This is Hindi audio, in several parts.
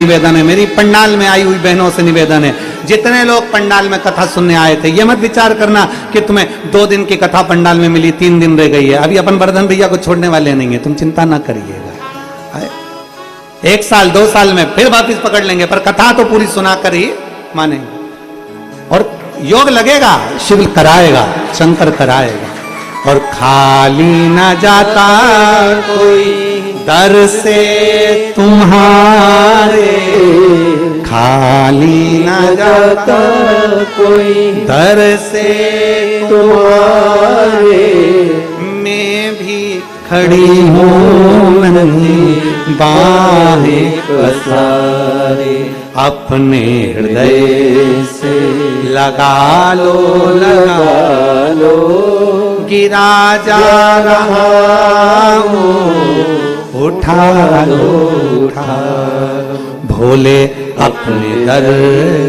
निवेदन है, मेरी पंडाल में आई हुई बहनों से निवेदन है, जितने लोग पंडाल में कथा सुनने आए थे, ये मत विचार करना कि तुम्हें 2 दिन की कथा पंडाल में मिली, 3 दिन रह गई है। अभी अपन वर्धन भैया को छोड़ने वाले नहीं है, तुम चिंता ना करिएगा। 1 साल 2 साल में फिर वापिस पकड़ लेंगे, पर कथा तो पूरी सुना कर ही मानेंगे। और योग लगेगा, शिव कराएगा, शंकर कराएगा। और खाली न जाता कोई दर से तुम्हारे, खाली न जाता कोई दर से तुम्हारे, मैं भी खड़ी हूँ नहीं बाहें पसारे, अपने हृदय से लगा लो, गिरा जा रहा हूँ, उठा लो, भोले अपने दर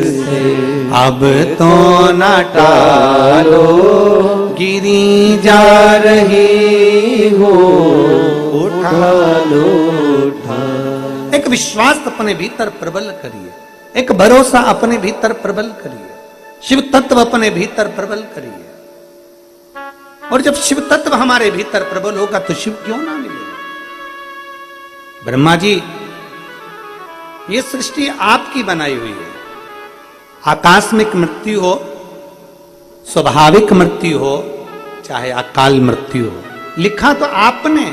से अब तो न टालो, गिरी जा रही हो, उठा लो। एक विश्वास अपने भीतर प्रबल करिए, एक भरोसा अपने भीतर प्रबल करिए, शिव तत्व अपने भीतर प्रबल करिए। और जब शिव तत्व हमारे भीतर प्रबल होगा तो शिव क्यों ना मिलेगा। ब्रह्मा जी, ये सृष्टि आपकी बनाई हुई है। आकस्मिक मृत्यु हो, स्वाभाविक मृत्यु हो, चाहे अकाल मृत्यु हो, लिखा तो आपने।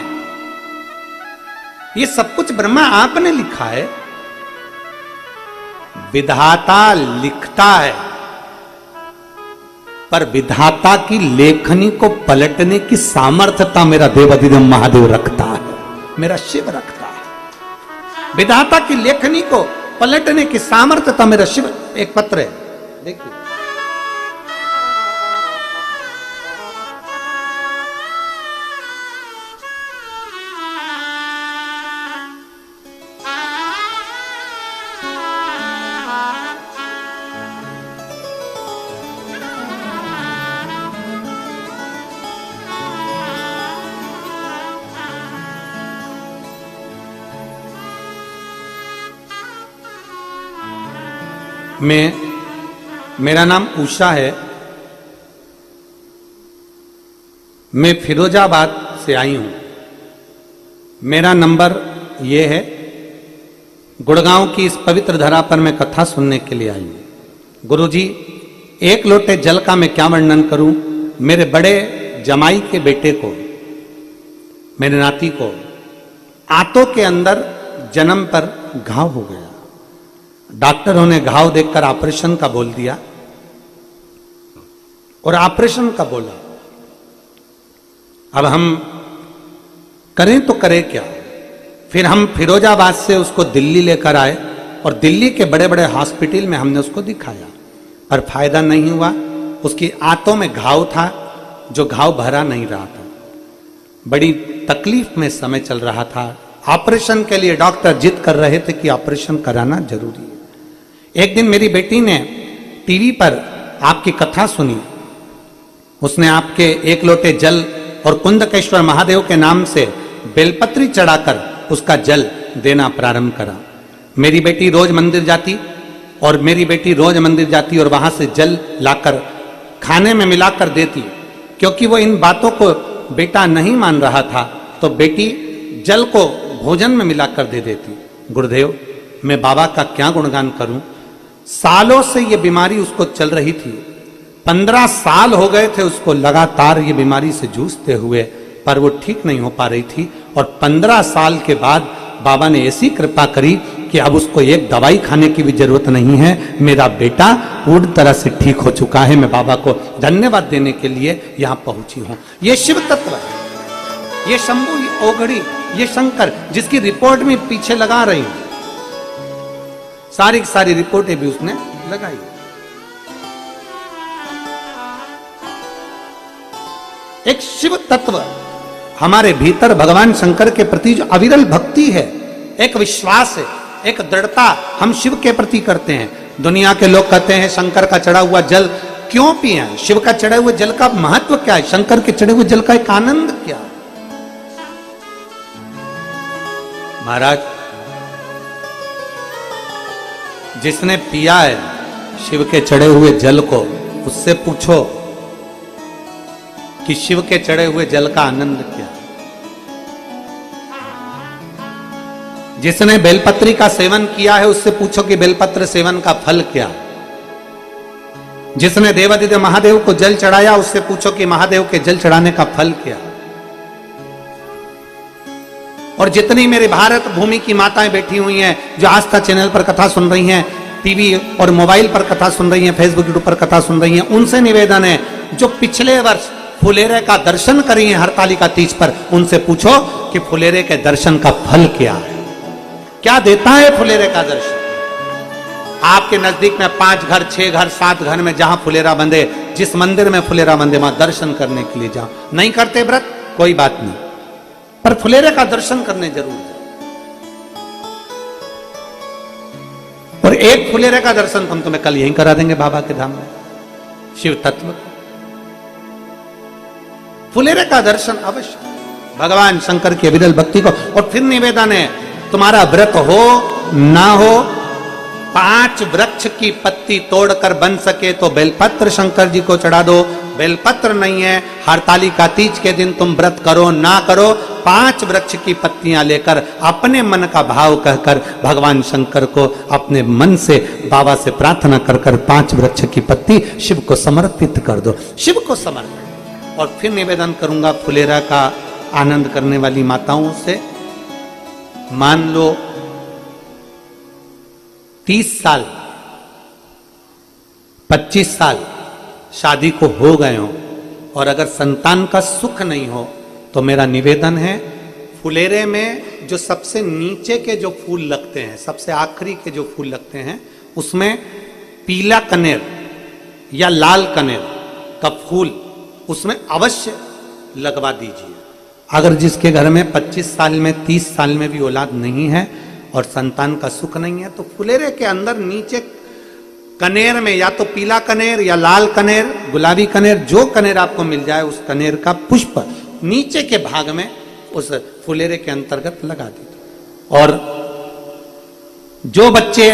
ये सब कुछ ब्रह्मा आपने लिखा है। विधाता लिखता है, पर विधाता की लेखनी को पलटने की सामर्थ्यता मेरा देवाधिदेव महादेव रखता है, मेरा शिव रखता है। विधाता की लेखनी को पलटने की सामर्थ्यता मेरा शिव। एक पत्र है, देखिए, मेरा नाम उषा है। मैं फिरोजाबाद से आई हूं। मेरा नंबर ये है। गुड़गांव की इस पवित्र धरा पर मैं कथा सुनने के लिए आई हूं। गुरुजी, 1 लोटे जल का मैं क्या वर्णन करूं। मेरे बड़े जमाई के बेटे को, मेरे नाती को, आंतों के अंदर जन्म पर घाव हो गया। डॉक्टरों ने घाव देखकर ऑपरेशन का बोल दिया, और ऑपरेशन का बोला। अब हम करें तो करें क्या। फिर हम फिरोजाबाद से उसको दिल्ली लेकर आए, और दिल्ली के बड़े बड़े हॉस्पिटल में हमने उसको दिखाया, पर फायदा नहीं हुआ। उसकी आंतों में घाव था, जो घाव भरा नहीं रहा था। बड़ी तकलीफ में समय चल रहा था। ऑपरेशन के लिए डॉक्टर जिद कर रहे थे कि ऑपरेशन कराना जरूरी है। एक दिन मेरी बेटी ने टीवी पर आपकी कथा सुनी। उसने आपके 1 लोटे जल और कुंदकेश्वर महादेव के नाम से बेलपत्री चढ़ाकर उसका जल देना प्रारंभ करा। मेरी बेटी रोज मंदिर जाती, और वहां से जल लाकर खाने में मिलाकर देती। क्योंकि वो इन बातों को बेटा नहीं मान रहा था, तो बेटी जल को भोजन में मिलाकर दे देती। गुरुदेव, मैं बाबा का क्या गुणगान करूं। सालों से ये बीमारी उसको चल रही थी। 15 साल हो गए थे उसको लगातार ये बीमारी से जूझते हुए, पर वो ठीक नहीं हो पा रही थी। और 15 साल के बाद बाबा ने ऐसी कृपा करी कि अब उसको एक दवाई खाने की भी जरूरत नहीं है। मेरा बेटा पूर्ण तरह से ठीक हो चुका है। मैं बाबा को धन्यवाद देने के लिए यहां पहुंची हूं। ये शिव तत्व है, ये शंभु, ये ओघड़ी, ये शंकर, जिसकी रिपोर्ट में पीछे लगा रही हूं। सारी की सारी रिपोर्टें भी उसने लगाई। एक शिव तत्व हमारे भीतर भगवान शंकर के प्रति जो अविरल भक्ति है, एक विश्वास है, एक दृढ़ता हम शिव के प्रति करते हैं। दुनिया के लोग कहते हैं शंकर का चढ़ा हुआ जल क्यों पिए, शिव का चढ़े हुए जल का महत्व क्या है, शंकर के चढ़े हुए जल का एक आनंद क्या है। महाराज जिसने पिया है शिव के चढ़े हुए जल को, उससे पूछो कि शिव के चढ़े हुए जल का आनंद क्या। जिसने बेलपत्री का सेवन किया है उससे पूछो कि बेलपत्र सेवन का फल क्या। जिसने देवादिदेव महादेव को जल चढ़ाया उससे पूछो कि महादेव के जल चढ़ाने का फल क्या। और जितनी मेरे भारत भूमि की माताएं बैठी हुई हैं जो आस्था चैनल पर कथा सुन रही हैं, टीवी और मोबाइल पर कथा सुन रही हैं, फेसबुक यूट्यूब पर कथा सुन रही हैं, उनसे निवेदन है जो पिछले वर्ष फुलेरे का दर्शन करी है हरतालिका तीज पर, उनसे पूछो कि फुलेरे के दर्शन का फल क्या है, क्या देता है फुलेरे का दर्शन। आपके नजदीक में 5 घर 6 घर 7 घर में जहां फुलेरा बंधे, जिस मंदिर में फुलेरा बंधे वहां दर्शन करने के लिए जाओ। नहीं करते व्रत कोई बात नहीं, पर फुलेरे का दर्शन करने जरूर जाओ। और एक फुलेरे का दर्शन हम तुम्हें कल यहीं करा देंगे बाबा के धाम में, शिव तत्व। फुलेरे का दर्शन अवश्य, भगवान शंकर की अविरल भक्ति को। और फिर निवेदन है, तुम्हारा व्रत हो ना हो, 5 वृक्ष की पत्ती तोड़कर बन सके तो बेलपत्र शंकर जी को चढ़ा दो। बेलपत्र नहीं है, हरतालिका तीज के दिन तुम व्रत करो ना करो, 5 वृक्ष की पत्तियां लेकर अपने मन का भाव कहकर भगवान शंकर को अपने मन से बाबा से प्रार्थना कर कर 5 वृक्ष की पत्ती शिव को समर्पित कर दो, शिव को समर्पित। और फिर निवेदन करूंगा फुलेरा का आनंद करने वाली माताओं से, मान लो 30 साल 25 साल शादी को हो गए हो और अगर संतान का सुख नहीं हो तो मेरा निवेदन है, फुलेरे में जो सबसे नीचे के जो फूल लगते हैं, सबसे आखिरी के जो फूल लगते हैं, उसमें पीला कनेर या लाल कनेर का फूल उसमें अवश्य लगवा दीजिए। अगर जिसके घर में 25 साल में 30 साल में भी औलाद नहीं है और संतान का सुख नहीं है, तो फुलेरे के अंदर नीचे कनेर में या तो पीला कनेर या लाल कनेर, गुलाबी कनेर, जो कनेर आपको मिल जाए उस कनेर का पुष्प नीचे के भाग में उस फुलेरे के अंतर्गत लगा दीजिए। और जो बच्चे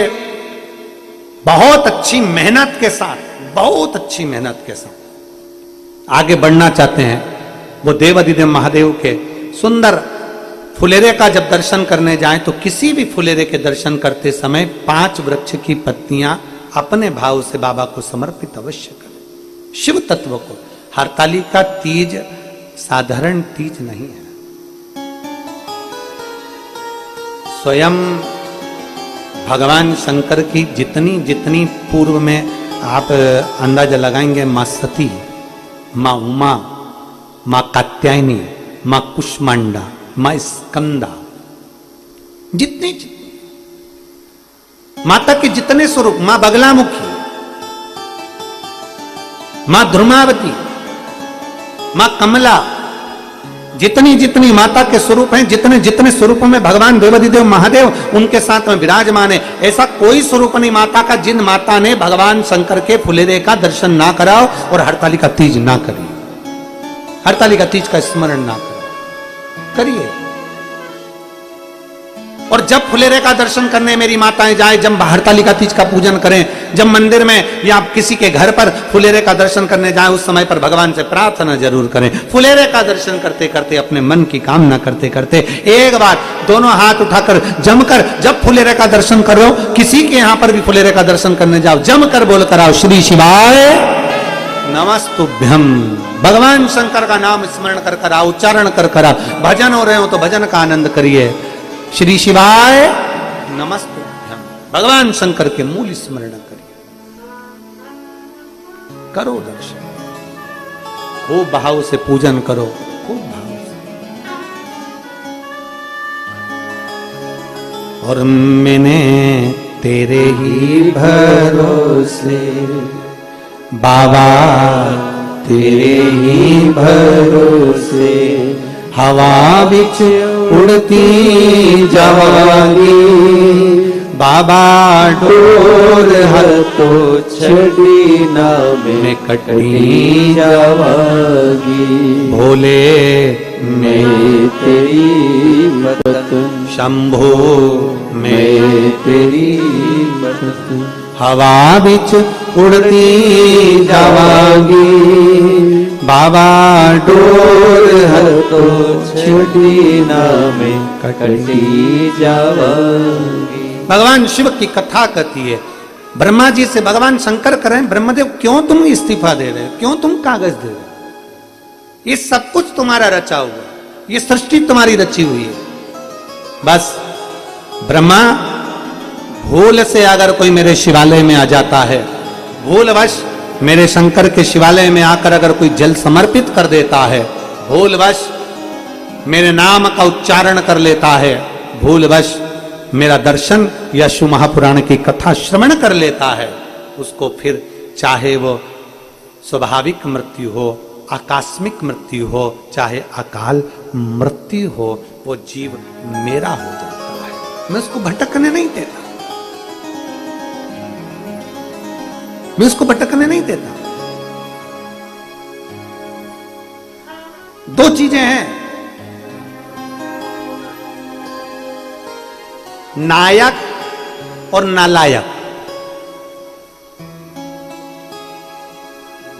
बहुत अच्छी मेहनत के साथ, बहुत अच्छी मेहनत के साथ आगे बढ़ना चाहते हैं, वो देवादिदेव महादेव के सुंदर फुलेरे का जब दर्शन करने जाएं तो किसी भी फुलेरे के दर्शन करते समय 5 वृक्ष की पत्तियां अपने भाव से बाबा को समर्पित अवश्य करें, शिव तत्व को। हरतालिका तीज साधारण तीज नहीं है, स्वयं भगवान शंकर की जितनी जितनी पूर्व में आप अंदाजा लगाएंगे, मां सती, मां उमा, मां कात्यायनी, मां कुष्मांडा, मां स्कंदा, जितनी माता के जितने स्वरूप, मां बगलामुखी, मां ध्रुमावती, मां कमला, जितनी जितनी माता के स्वरूप हैं, जितने जितने स्वरूपों में भगवान देवादिदेव महादेव उनके साथ में विराजमान है, ऐसा कोई स्वरूप नहीं माता का जिन माता ने भगवान शंकर के फुलेरे का दर्शन ना कराओ और हरतालिका तीज ना करिए, हरतालिका तीज का स्मरण ना करिए। और जब फुलेरे का दर्शन करने मेरी माताएं जाए, जब हरतालिका तीज का पूजन करें, जब मंदिर में या किसी के घर पर फुलेरे का दर्शन करने जाए, उस समय पर भगवान से प्रार्थना जरूर करें। फुलेरे का दर्शन करते करते, अपने मन की कामना करते करते, एक बार दोनों हाथ उठाकर जमकर जब फुलेरे का दर्शन करो, किसी के यहां पर भी फुलेरे का दर्शन करने जाओ, जमकर बोल कर आओ, श्री शिवाय नमस्तुभ्यम। भगवान शंकर का नाम स्मरण कर कर आओ, उच्चारण कर कर आओ। भजन हो रहे हो तो भजन का आनंद करिए, श्री शिवाय नमस्तुभ्यम। भगवान शंकर के मूल स्मरण करिए, करो दर्शन, खूब भाव से पूजन करो, खूब भाव से। और मैंने तेरे ही भरोसे बाबा, तेरे ही भरोसे हवा बिच उड़ती जावांगी, बाबा डोर हर तो छड़ी ना में कटनी जावांगी, भोले मैं तेरी मदद शंभो मैं तेरी मदद हवा बिच उड़ती जावांगी बाबा डोर हर तो छड़ी ना मैं कटी जावांगी। भगवान शिव की कथा कहती है, ब्रह्मा जी से भगवान शंकर करें, ब्रह्मदेव क्यों तुम इस्तीफा दे रहे हो, क्यों तुम कागज दे रहे हो, ये सब कुछ तुम्हारा रचा हुआ, ये सृष्टि तुम्हारी रची हुई है। बस ब्रह्मा भूल से अगर कोई मेरे शिवालय में आ जाता है, भूलवश मेरे शंकर के शिवालय में आकर अगर कोई जल समर्पित कर देता है, भूलवश मेरे नाम का उच्चारण कर लेता है, भूलवश मेरा दर्शन या शिव महापुराण की कथा श्रवण कर लेता है, उसको फिर चाहे वो स्वाभाविक मृत्यु हो, आकस्मिक मृत्यु हो, चाहे अकाल मृत्यु हो, वो जीव मेरा हो जाता है। मैं उसको भटकने नहीं देता, मैं उसको भटकने नहीं देता। दो चीजें हैं, नायक और नालायक,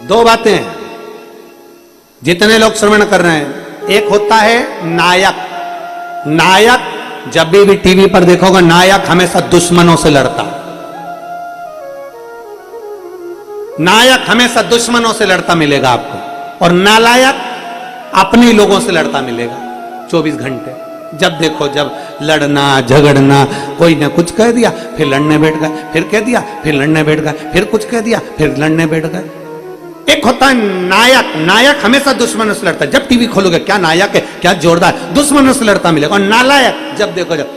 दो बातें हैं जितने लोग श्रवण कर रहे हैं। एक होता है नायक, नायक जब भी टीवी पर देखोगे, नायक हमेशा दुश्मनों से लड़ता, नायक हमेशा दुश्मनों से लड़ता मिलेगा आपको, और नालायक अपने लोगों से लड़ता मिलेगा 24 घंटे। जब देखो जब लड़ना झगड़ना, कोई ने कुछ कह दिया फिर लड़ने बैठ गए, फिर कह दिया फिर लड़ने बैठ गए, फिर कुछ कह दिया फिर लड़ने बैठ गए। एक होता है नायक, नायक हमेशा दुश्मनों से लड़ता है। जब टीवी खोलोगे क्या नायक है, क्या जोरदार, दुश्मनों से लड़ता मिलेगा। और नालायक जब देखो, जब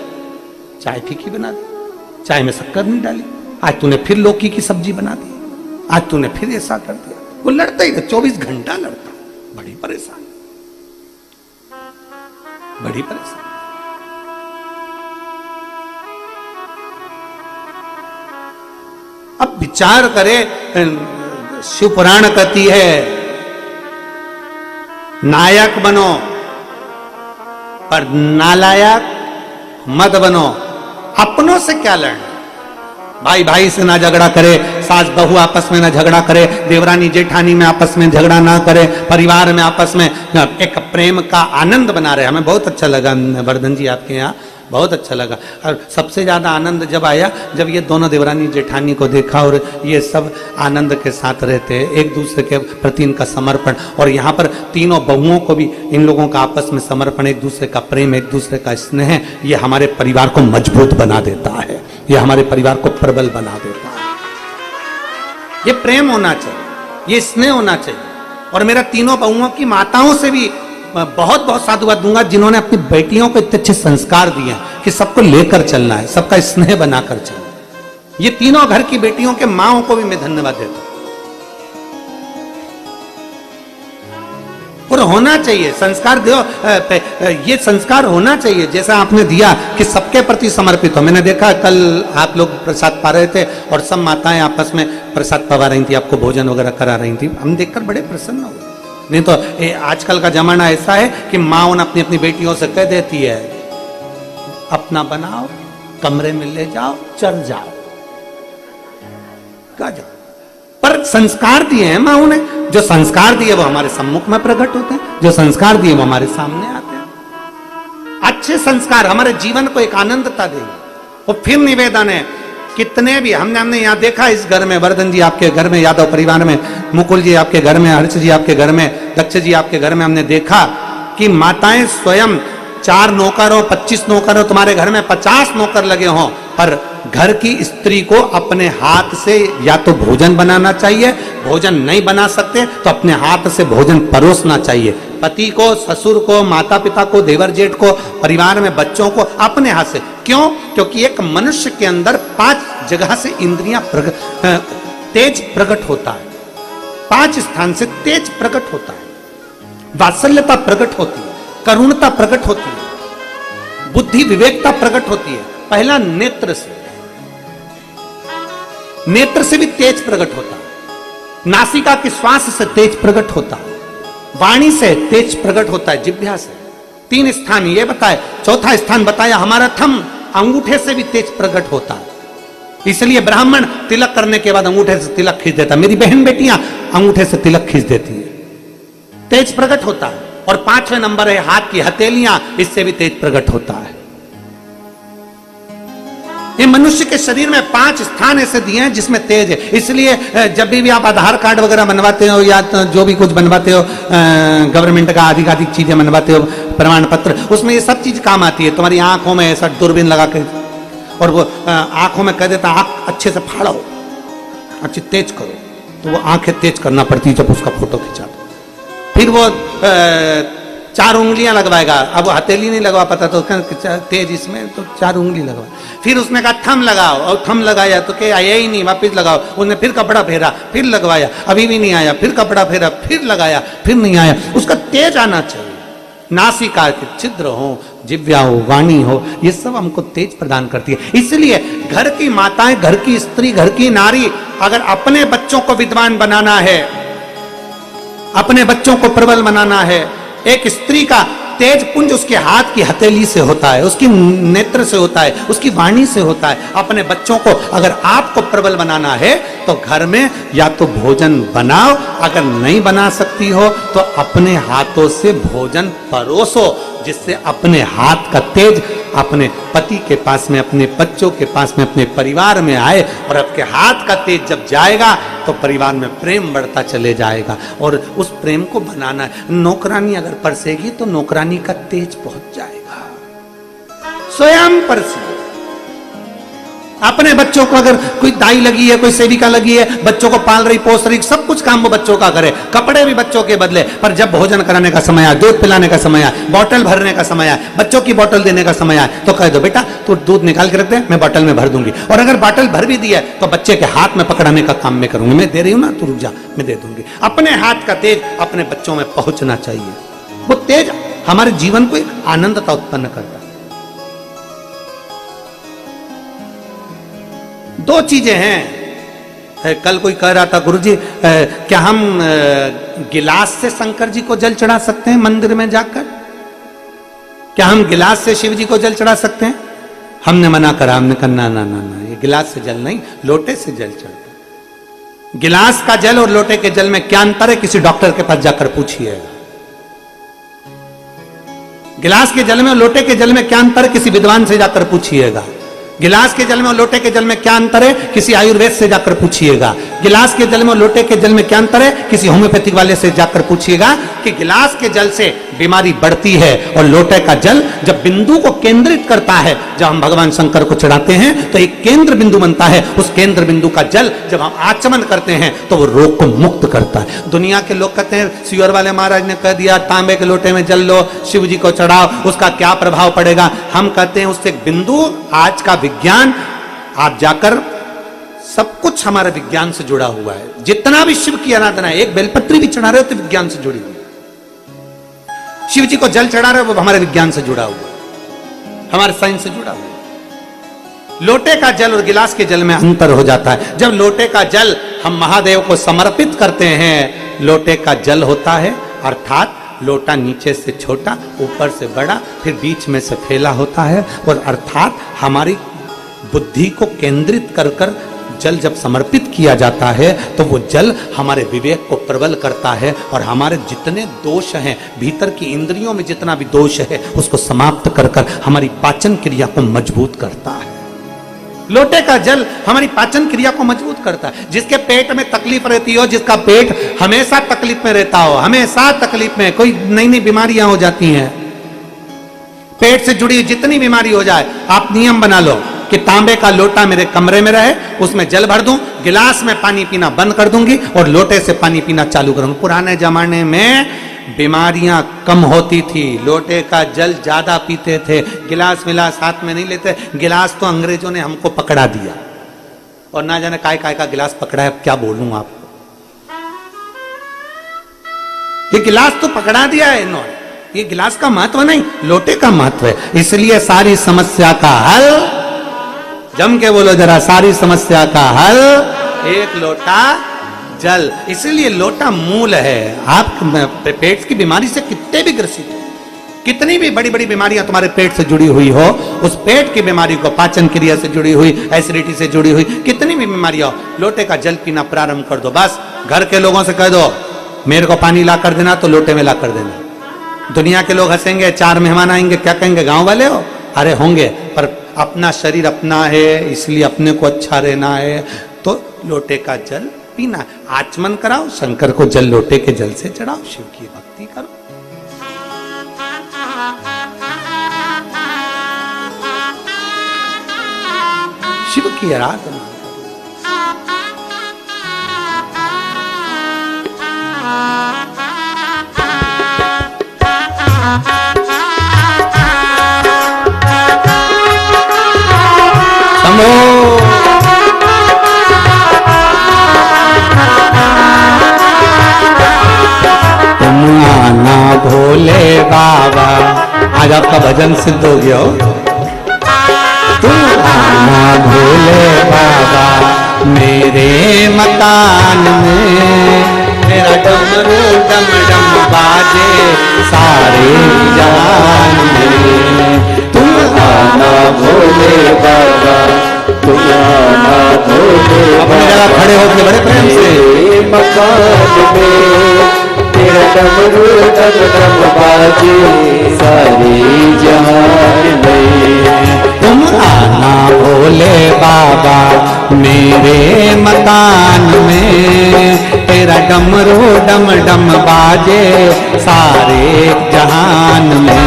चाय फीकी बना दी, चाय में शक्कर नहीं डाली, आज तूने फिर लौकी की सब्जी बना दी, आज तूने फिर ऐसा कर दिया, वो लड़ता ही 24 घंटा लड़ता। बड़ी परेशान, बड़ी परेशान। अब विचार करे, शिव पुराण कहती है नायक बनो पर नालायक मत बनो। अपनों से क्या लड़ना, भाई भाई से ना झगड़ा करे, सास बहू आपस में ना झगड़ा करे, देवरानी जेठानी में आपस में झगड़ा ना करे, परिवार में आपस में एक प्रेम का आनंद बना रहे। हमें बहुत अच्छा लगा वर्धन जी आपके यहाँ, बहुत अच्छा लगा। और सबसे ज्यादा आनंद जब आया जब ये दोनों देवरानी जेठानी को देखा और ये सब आनंद के साथ रहते हैं, एक दूसरे के प्रति इनका समर्पण, और यहाँ पर तीनों बहुओं को भी इन लोगों का आपस में समर्पण, एक दूसरे का प्रेम, एक दूसरे का स्नेह, ये हमारे परिवार को मजबूत बना देता है, ये हमारे परिवार को प्रबल बना देता है। ये प्रेम होना चाहिए, ये स्नेह होना चाहिए। और मेरा तीनों बहुओं की माताओं से भी बहुत बहुत साधुवाद दूंगा जिन्होंने अपनी बेटियों को इतने अच्छे संस्कार दिए हैं कि सबको लेकर चलना है, सबका स्नेह बनाकर चलना है। ये तीनों घर की बेटियों के माओं को भी मैं धन्यवाद देता हूं। और होना चाहिए संस्कार, दो ये संस्कार होना चाहिए जैसा आपने दिया कि सबके प्रति समर्पित हो। मैंने देखा कल आप लोग प्रसाद पा रहे थे और सब माताएं आपस में प्रसाद पवा रही थी, आपको भोजन वगैरह करा रही थी, हम देखकर बड़े प्रसन्न हुए। नहीं तो आजकल का जमाना ऐसा है कि माँ अपनी अपनी बेटियों से कह देती है अपना बनाओ, कमरे में ले जाओ, चल जाओ, कहा जाओ। पर संस्कार दिए हैं माँ ने, जो संस्कार दिए वो हमारे सम्मुख में प्रकट होते हैं, जो संस्कार दिए वो हमारे सामने आते हैं। अच्छे संस्कार हमारे जीवन को एक आनंदता देंगे। और फिर निवेदन है, कितने भी हमने यहाँ देखा, इस घर में वर्धन जी आपके घर में, यादव परिवार में मुकुल जी आपके घर में, हर्ष जी आपके घर में, दक्ष जी आपके घर में, हमने देखा कि माताएं स्वयं 4 नौकर हो, 25 नौकर हो, तुम्हारे घर में 50 नौकर लगे हों, पर घर की स्त्री को अपने हाथ से या तो भोजन बनाना चाहिए, भोजन नहीं बना सकते तो अपने हाथ से भोजन परोसना चाहिए। पति को, ससुर को, माता पिता को, देवर जेठ को, परिवार में बच्चों को अपने हाथ से। क्यों? क्योंकि एक मनुष्य के अंदर 5 जगह से इंद्रियां तेज प्रकट होता है, 5 स्थान से तेज प्रकट होता है। वात्सल्यता प्रकट होती है, करुणता प्रकट होती है, बुद्धि विवेकता प्रकट होती है। पहला नेत्र से, नेत्र से भी तेज प्रकट होता है, नासिका के श्वास से तेज प्रकट होता है, वाणी से तेज प्रकट होता है, जिह्वा से। 3 स्थान ये बताए। चौथा स्थान बताया हमारा थम, अंगूठे से भी तेज प्रकट होता है। इसलिए ब्राह्मण तिलक करने के बाद अंगूठे से तिलक खींच देता है। मेरी बहन बेटियां अंगूठे से तिलक खींच देती है, तेज प्रकट होता है। और 5वें नंबर है हाथ की हथेलियां, इससे भी तेज प्रकट होता है। ये मनुष्य के शरीर में 5 स्थान ऐसे दिए हैं जिसमें तेज है। इसलिए जब भी आप आधार कार्ड वगैरह बनवाते हो या जो भी कुछ बनवाते हो, गवर्नमेंट का अधिक चीजें बनवाते हो, प्रमाण पत्र, उसमें ये सब चीज काम आती है। तुम्हारी आंखों में ऐसा दूरबीन लगा के, और वो आंखों में कह देता आंख अच्छे से फाड़ो, अच्छी तेज करो, तो वो आंखें तेज करना पड़ती है जब उसका फोटो खिंचा। फिर वो 4 उंगलियां लगवाएगा। अब हथेली नहीं लगवा पाता तो तेज इसमें, तो 4 उंगली लगवा। फिर उसने कहा थम लगाओ, और थम लगाया तो क्या आया ही नहीं, वापिस लगाओ। उसने फिर कपड़ा फेरा, फिर लगवाया, अभी भी नहीं आया, फिर कपड़ा फेरा, फिर लगाया, फिर नहीं आया। उसका तेज आना चाहिए। नासिका के छिद्र हो, जिह्वा हो, वाणी हो, ये सब हमको तेज प्रदान करती है। इसलिए घर की माताएं, घर की स्त्री, घर की नारी अगर अपने बच्चों को विद्वान बनाना है, अपने बच्चों को प्रबल बनाना है, एक स्त्री का तेज पुंज उसके हाथ की हथेली से होता है, उसकी नेत्र से होता है, उसकी वाणी से होता है। अपने बच्चों को अगर आपको प्रबल बनाना है तो घर में या तो भोजन बनाओ, अगर नहीं बना सकती हो तो अपने हाथों से भोजन परोसो, जिससे अपने हाथ का तेज अपने पति के पास में, अपने बच्चों के पास में, अपने परिवार में आए। और आपके हाथ का तेज जब जाएगा तो परिवार में प्रेम बढ़ता चले जाएगा। और उस प्रेम को बनाना है। नौकरानी अगर परसेगी तो नौकरानी का तेज पहुंच जाएगा। स्वयं परसे। अपने बच्चों को अगर कोई दाई लगी है, कोई सेविका लगी है, बच्चों को पाल रही, पोस रही, सब कुछ काम वो बच्चों का करे, कपड़े भी बच्चों के बदले। पर जब भोजन कराने का समय आए, दूध पिलाने का समय आए, बोतल भरने का समय आए, बच्चों की बोतल देने का समय आए, तो कह दो बेटा तू दूध निकाल के रख दे, मैं बोतल में भर दूंगी। और अगर बोतल भर भी दी है तो बच्चे के हाथ में पकड़ाने का काम मैं करूंगी। मैं दे रही हूं ना, तू रुक जा, मैं दे दूंगी। अपने हाथ का तेज अपने बच्चों में पहुंचना चाहिए। वो तेज हमारे जीवन को एक आनंदता उत्पन्न करता है। 2 चीजें हैं। कल कोई कह रहा था गुरुजी क्या हम गिलास से शंकर जी को जल चढ़ा सकते हैं मंदिर में जाकर? क्या हम गिलास से शिव जी को जल चढ़ा सकते हैं? हमने मना करा। हमने कहा ना ना ना ना, ये गिलास से जल नहीं, लोटे से जल चढ़ता। गिलास का जल और लोटे के जल में क्या अंतर है? किसी डॉक्टर के पास जाकर पूछिएगा। गिलास के जल में और लोटे के जल में क्या अंतर है? किसी विद्वान से जाकर पूछिएगा। गिलास के जल में और लोटे के जल में क्या अंतर है? किसी आयुर्वेद से जाकर पूछिएगा। गिलास के जल में और लोटे के जल में क्या अंतर है? किसी होम्योपैथिक वाले से जाकर पूछिएगा। कि गिलास के जल से बीमारी बढ़ती है और लोटे का जल जब बिंदु को केंद्रित करता है, जब हम भगवान शंकर को चढ़ाते हैं तो एक केंद्र बिंदु बनता है। उस केंद्र बिंदु का जल जब हम आचमन करते हैं तो वो रोग को मुक्त करता है। दुनिया के लोग कहते हैं सियोर वाले महाराज ने कह दिया तांबे के लोटे में जल लो, शिव जी को चढ़ाओ, उसका क्या प्रभाव पड़ेगा? हम कहते हैं उससे बिंदु, आज का विज्ञान, आप जाकर सब कुछ हमारे विज्ञान से जुड़ा हुआ है। जितना भी शिव की आराधना है, एक बेलपत्री भी चढ़ा रहे हो तो विज्ञान से जुड़ी हुई। शिव जी को जल चढ़ा रहे हो वो हमारे विज्ञान से जुड़ा हुआ है, हमारे साइंस से जुड़ा हुआ है। लोटे का जल और गिलास के जल में अंतर हो जाता है। जब लोटे का जल हम महादेव को समर्पित करते हैं, लोटे का जल होता है, अर्थात लोटा नीचे से छोटा, ऊपर से बड़ा, फिर बीच में से फैला होता है। और अर्थात हमारी बुद्धि को केंद्रित कर कर जल जब समर्पित किया जाता है तो वो जल हमारे विवेक को प्रबल करता है और हमारे जितने दोष हैं, भीतर की इंद्रियों में जितना भी दोष है उसको समाप्त कर कर हमारी पाचन क्रिया को मजबूत करता है। लोटे का जल हमारी पाचन क्रिया को मजबूत करता है। जिसके पेट में तकलीफ रहती हो, जिसका पेट हमेशा तकलीफ में रहता हो, हमेशा तकलीफ में, कोई नई नई बीमारियां हो जाती हैं, पेट से जुड़ी जितनी बीमारी हो जाए, आप नियम बना लो कि तांबे का लोटा मेरे कमरे में रहे, उसमें जल भर दूं, गिलास में पानी पीना बंद कर दूंगी और लोटे से पानी पीना चालू करूंगी। पुराने जमाने में बीमारियां कम होती थी, लोटे का जल ज्यादा पीते थे, गिलास मिलास हाथ में नहीं लेते। गिलास तो अंग्रेजों ने हमको पकड़ा दिया और ना जाने काय काय का गिलास पकड़ा है, क्या बोलूं आपको। ये गिलास तो पकड़ा दिया है इन्होंने, ये गिलास का महत्व नहीं, लोटे का महत्व है। इसलिए सारी समस्या का हल, जम के बोलो जरा, सारी समस्या का हल एक लोटा जल। इसलिए लोटा मूल है। आप पेट की बीमारी से कितने भी ग्रसित हो, कितनी भी बड़ी बड़ी बीमारियां तुम्हारे पेट से जुड़ी हुई हो, उस पेट की बीमारी को पाचन क्रिया से जुड़ी हुई, एसिडिटी से जुड़ी हुई कितनी भी बीमारियां हो, लोटे का जल पीना प्रारंभ कर दो। बस घर के लोगों से कह दो मेरे को पानी ला कर देना, तो लोटे में ला कर देना। दुनिया के लोग हंसेंगे, 4 मेहमान आएंगे, क्या कहेंगे, गांव वाले हो? अरे होंगे, पर अपना शरीर अपना है, इसलिए अपने को अच्छा रहना है, तो लोटे का जल पीना। आचमन कराओ, शंकर को जल लोटे के जल से चढ़ाओ, शिव की भक्ति करो। शिव की आराधना। तुम आना भोले बाबा, आज आपका भजन सिद्ध हो गया हो। तुम आना भोले बाबा मेरे मकान में, मेरा डमरू डम डम बाजे सारे जहान में। तुम आना भोले बाबा, तुम आना भोले अपनी जगह खड़े होकर बड़े प्रेम से मकान में, तेरा डमरू डम डम बाजे सारे जहान में। तुम आना भोले बाबा मेरे मकान में, तेरा डमरू डम डम बाजे सारे जहान में।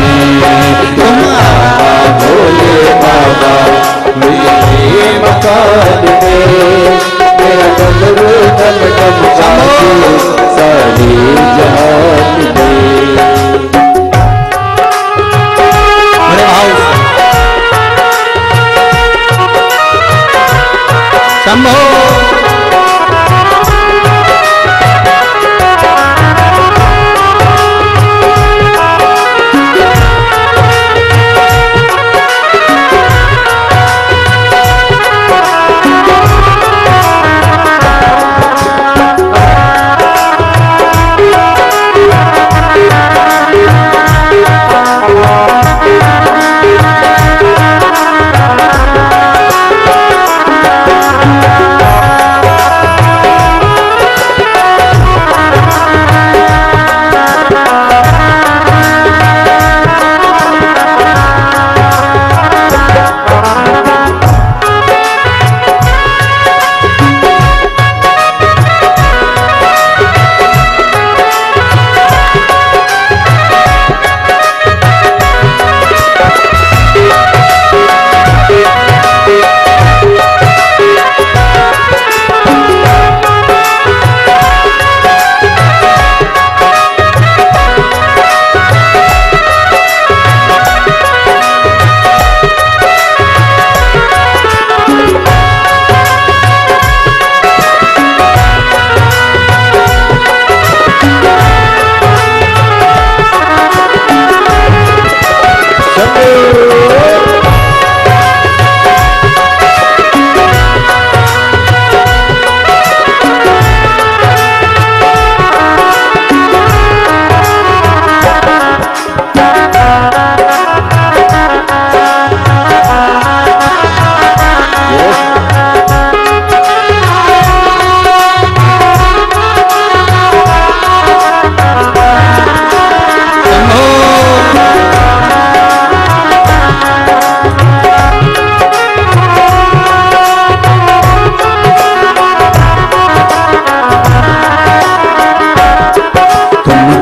तुम आना भोले बाबा मेरे मकान में, तेरा डमरू डम डम बाजे सारे जहान में। बड़े भाव शंभो।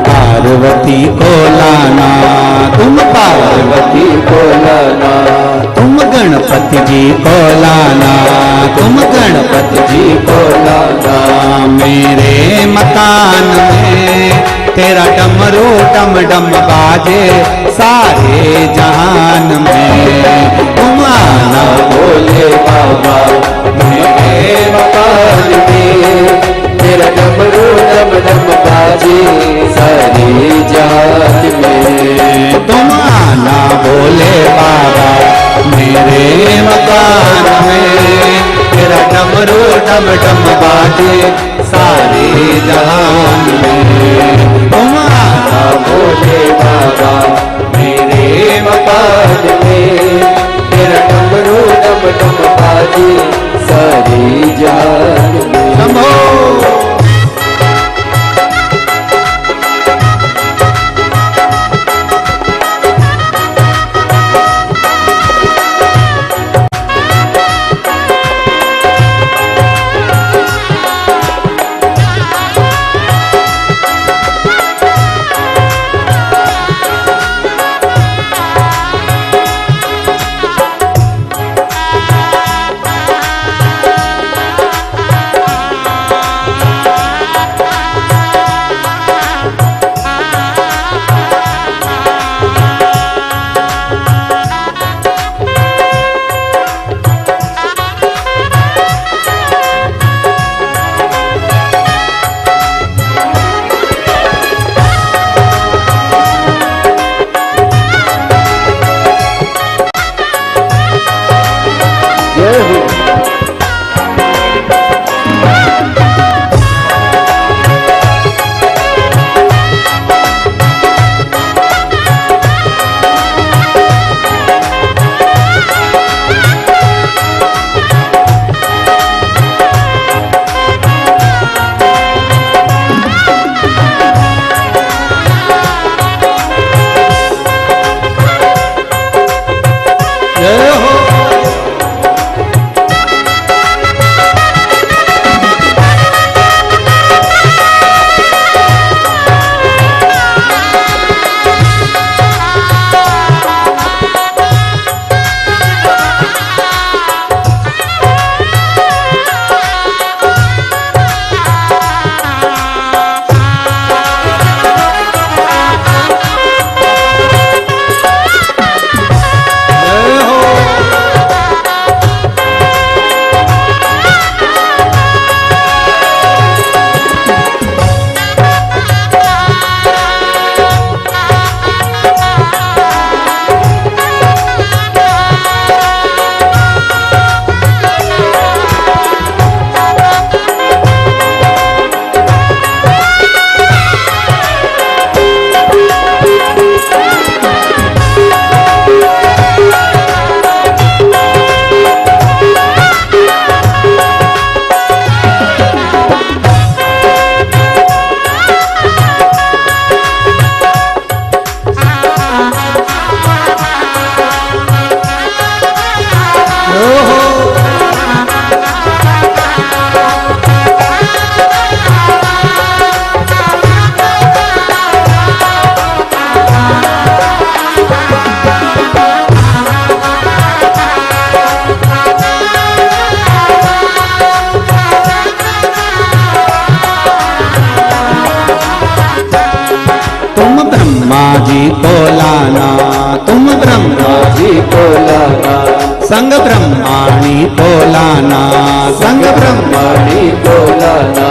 पार्वती को लाना, तुम पार्वती को लाना, तुम गणपति जी को लाना, तुम गणपति जी को लाना। मेरे मकान में तेरा डमरू डम डम बाजे सारे जहान में। तुम आना भोले बाबा मेरे मकान में, तेरा डमरू डम डम बाजे सारे जहान में। तुम आना भोले बाबा मेरे मकान में, तेरा डमरू डम डम बाजे सारे जहान में। तुम आना भोले बाबा मकान में, तेरा डमरू डम डम बाजे सारी जान में। शंभो जी को लाना, तुम ब्रह्मा जी को लाना, संग ब्रह्माणी को लाना, संग ब्रह्माणी को लाना।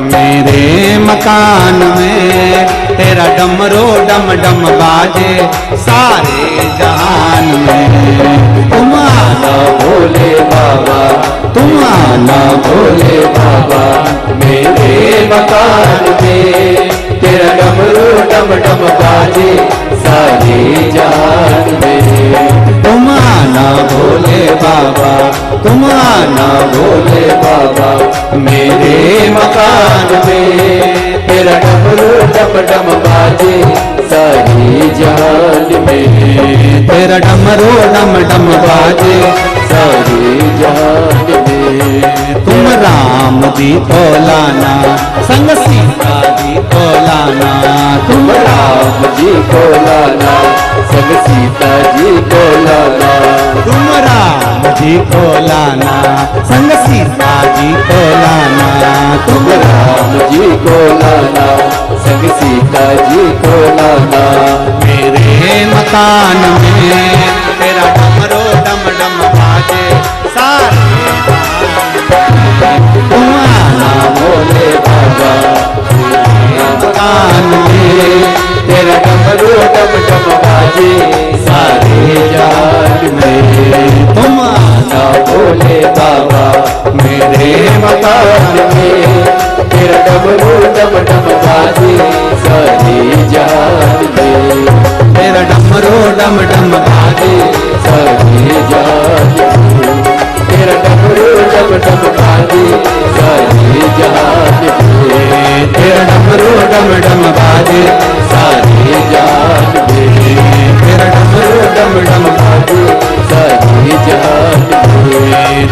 मेरे मकान में तेरा डमरू डम डम बाजे सारे जहान में। तुम आना भोले बाबा, तुम आना भोले बाबा, मेरे मकान में तेरा डमरू डम डम बाजे सारे जहान में। तुम आना भोले बाबा, तुम आना भोले बाबा, मेरे मकान में तेरा डमरू डम डम बाजे सारी जहान में। तेरा डमरू डम डम बाजे सारी जहान में। तुम राम जी को लाना, संग सीता जी को लाना, तुम राम जी को लाना, संग सीता जी को लाना। तुम राम जी को लाना, संग सीता जी को लाना, तुम राम जी को लाना, संग सीता जी को लाना। मेरे मकान में तेरा डमरू डम डम बाजे सारे तुम आना भोले बाबा, मेरे मकान में तेरा डमरू डम डम बाजे सारे जहान में। तुम आना भोले बाबा, मेरे मकान में तेरा डमरू डम डम बाजे सारे जहान में। तेरा डमरू डमरू डम डम बाजे सारी जान पे तेरा डमरू डम डम बाजे सारी जान पे तेरा डमरू डम डम बाजे सारी जान पे तेरा डमरू डम डम बाजे सारी जान पे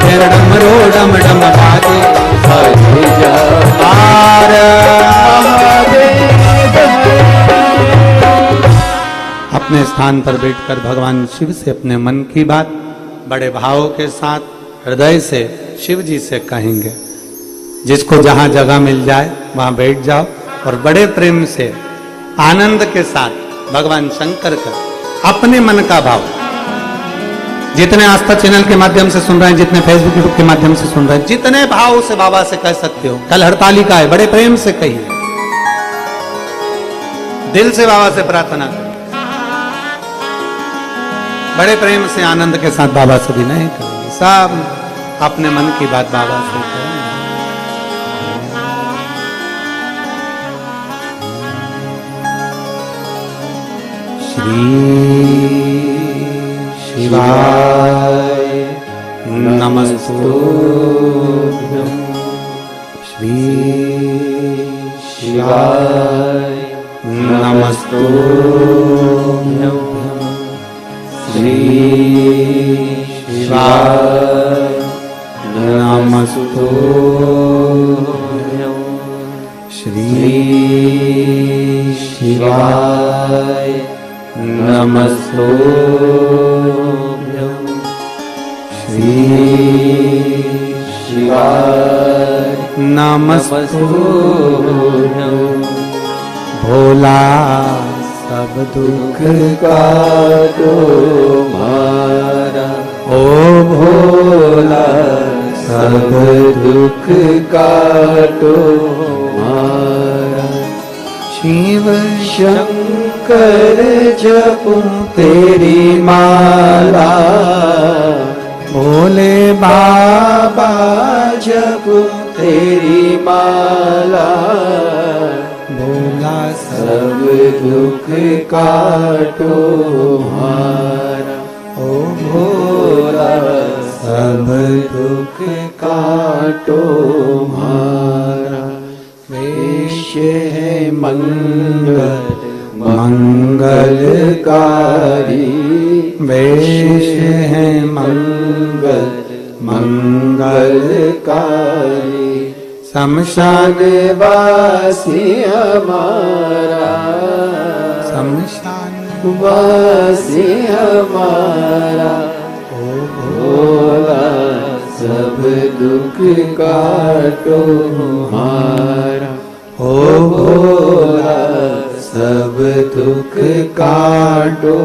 तेरा डमरू डम डम बाजे सारी जान हर अपने स्थान पर बैठकर भगवान शिव से अपने मन की बात बड़े भाव के साथ हृदय से शिव जी से कहेंगे। जिसको जहां जगह मिल जाए वहां बैठ जाओ और बड़े प्रेम से आनंद के साथ भगवान शंकर का अपने मन का भाव, जितने आस्था चैनल के माध्यम से सुन रहे हैं, जितने फेसबुक यूट्यूब के माध्यम से सुन रहे हैं, जितने भाव से बाबा से कह सकते हो। कल हड़तालिका है, बड़े प्रेम से कहिए, दिल से बाबा से प्रार्थना करें, बड़े प्रेम से आनंद के साथ बाबा से भी नहीं करेंगे, सब अपने मन की बात बाबा से करेंगे। श्री शिवाय नमस्तुभ्यं श्री शिवाय नमस्तुभ्यं श्री शिवाय नमस्तुभ्यं श्री शिवाय नमस्तुभ्यं श्री शिवाय नमस्तुभ्यं भोला सब दुख का तुम्हारा ओ भोला सब दुख का तुम्हारा शिव शंकर जपूं तेरी माला भोले बाबा जपूं तेरी माला भोला सब दुख काटो हमारा ओ भोला सब दुख काटो हमारा वेश है मंगल मंगलकारी वेश है मंगल मंगलकारी शमशान वासी हमारा शमशान वासी हमारा ओ भोला सब दुख काटो हमारा ओ भोला सब दुख काटो